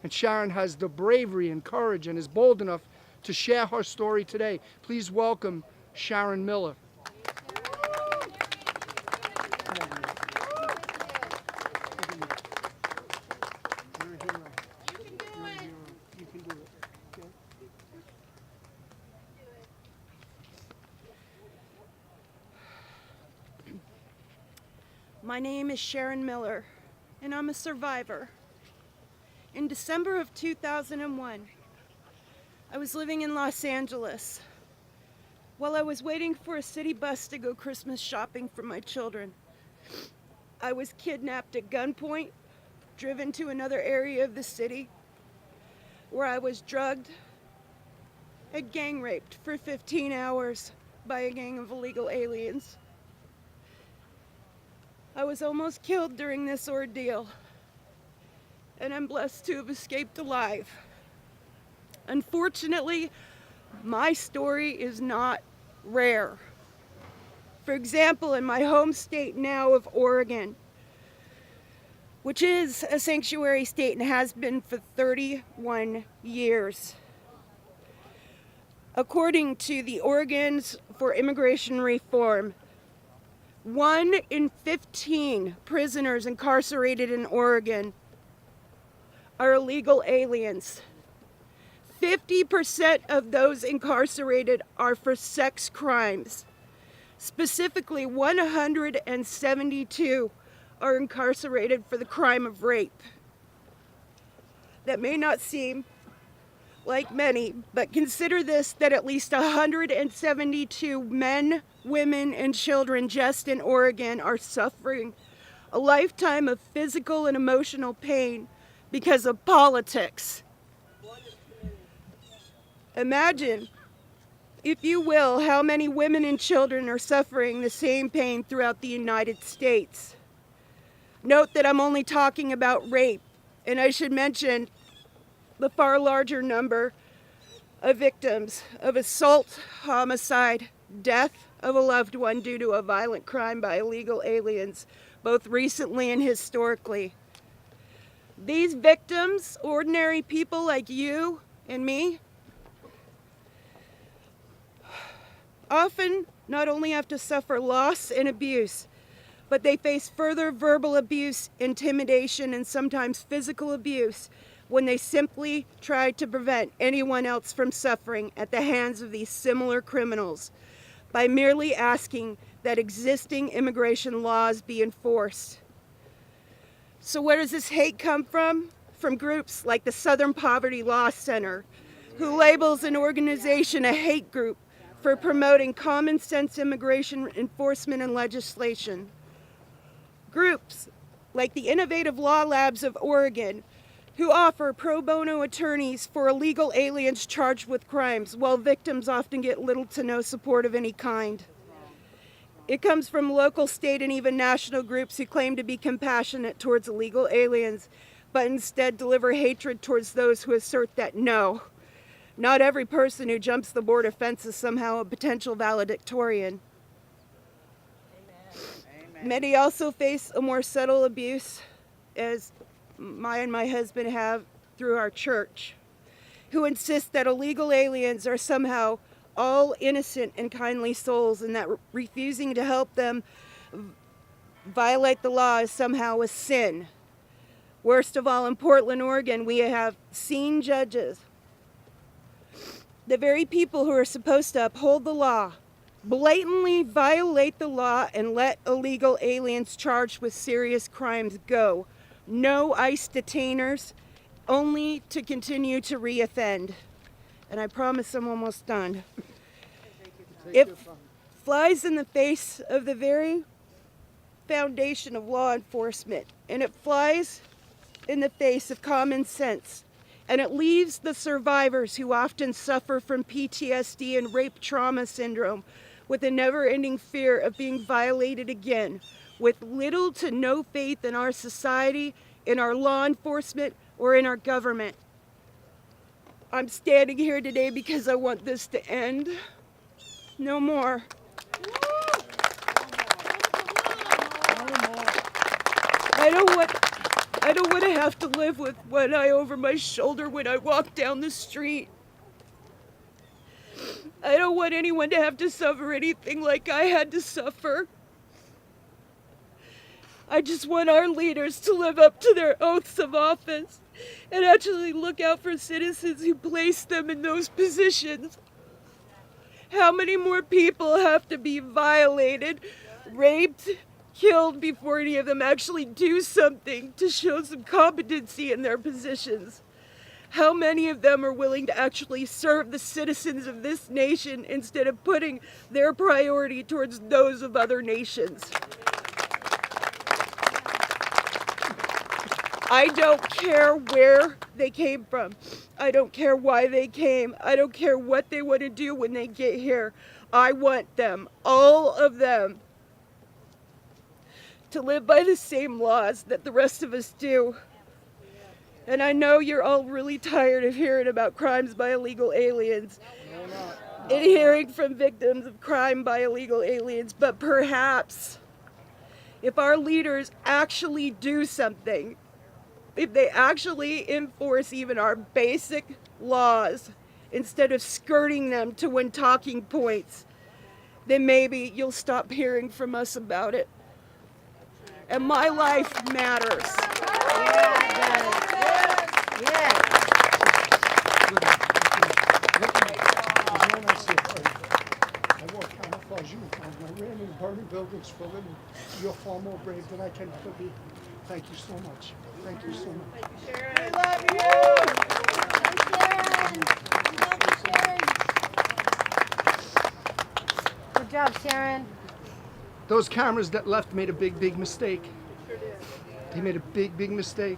And Sharon has the bravery and courage and is bold enough to share her story today. Please welcome Sharon Miller. My name is Sharon Miller, and I'm a survivor. In December of 2001, I was living in Los Angeles. While I was waiting for a city bus to go Christmas shopping for my children, I was kidnapped at gunpoint, driven to another area of the city, where I was drugged and gang raped for 15 hours by a gang of illegal aliens. I was almost killed during this ordeal, and I'm blessed to have escaped alive. Unfortunately, my story is not rare. For example, in my home state now of Oregon, which is a sanctuary state and has been for 31 years. According to the Oregons for Immigration Reform, 1 in 15 prisoners incarcerated in Oregon are illegal aliens. 50% of those incarcerated are for sex crimes. Specifically, 172 are incarcerated for the crime of rape. That may not seem like many, but consider this, that at least 172 men, women, and children just in Oregon are suffering a lifetime of physical and emotional pain because of politics. Imagine, if you will, how many women and children are suffering the same pain throughout the United States. Note that I'm only talking about rape, and I should mention the far larger number of victims of assault, homicide, death of a loved one due to a violent crime by illegal aliens, both recently and historically. These victims, ordinary people like you and me, often not only have to suffer loss and abuse, but they face further verbal abuse, intimidation, and sometimes physical abuse when they simply try to prevent anyone else from suffering at the hands of these similar criminals by merely asking that existing immigration laws be enforced. So where does this hate come from? From groups like the Southern Poverty Law Center, who labels an organization a hate group for promoting common sense immigration enforcement and legislation. Groups like the Innovative Law Labs of Oregon, who offer pro bono attorneys for illegal aliens charged with crimes, while victims often get little to no support of any kind. It comes from local, state, and even national groups who claim to be compassionate towards illegal aliens, but instead deliver hatred towards those who assert that no, not every person who jumps the border fence is somehow a potential valedictorian. Amen. Many also face a more subtle abuse, as my husband have through our church, who insist that illegal aliens are somehow all innocent and kindly souls, and that refusing to help them violate the law is somehow a sin. Worst of all, in Portland, Oregon, we have seen judges, the very people who are supposed to uphold the law, blatantly violate the law and let illegal aliens charged with serious crimes go. No ICE detainers, only to continue to reoffend. And I promise I'm almost done. It flies in the face of the very foundation of law enforcement, and it flies in the face of common sense, and it leaves the survivors who often suffer from PTSD and rape trauma syndrome with a never-ending fear of being violated again, with little to no faith in our society, in our law enforcement, or in our government. I'm standing here today because I want this to end. No more. I don't want want to have to live with one eye over my shoulder when I walk down the street. I don't want anyone to have to suffer anything like I had to suffer. I just want our leaders to live up to their oaths of office and actually look out for citizens who place them in those positions. How many more people have to be violated, raped, killed before any of them actually do something to show some competency in their positions? How many of them are willing to actually serve the citizens of this nation instead of putting their priority towards those of other nations? I don't care where they came from. I don't care why they came. I don't care what they want to do when they get here. I want them, all of them, to live by the same laws that the rest of us do. And I know you're all really tired of hearing about crimes by illegal aliens and hearing from victims of crime by illegal aliens, but perhaps if our leaders actually do something, if they actually enforce even our basic laws instead of skirting them to win talking points, then maybe you'll stop hearing from us about it. And my life matters. I wore camouflage uniforms and I ran in burning buildings for a living. You're far more brave than I can ever be. Thank you so much. Thank you so much. Thank you, Sharon. We love you. Good job, Sharon. Those cameras that left made a big, big mistake. They made a big, big mistake.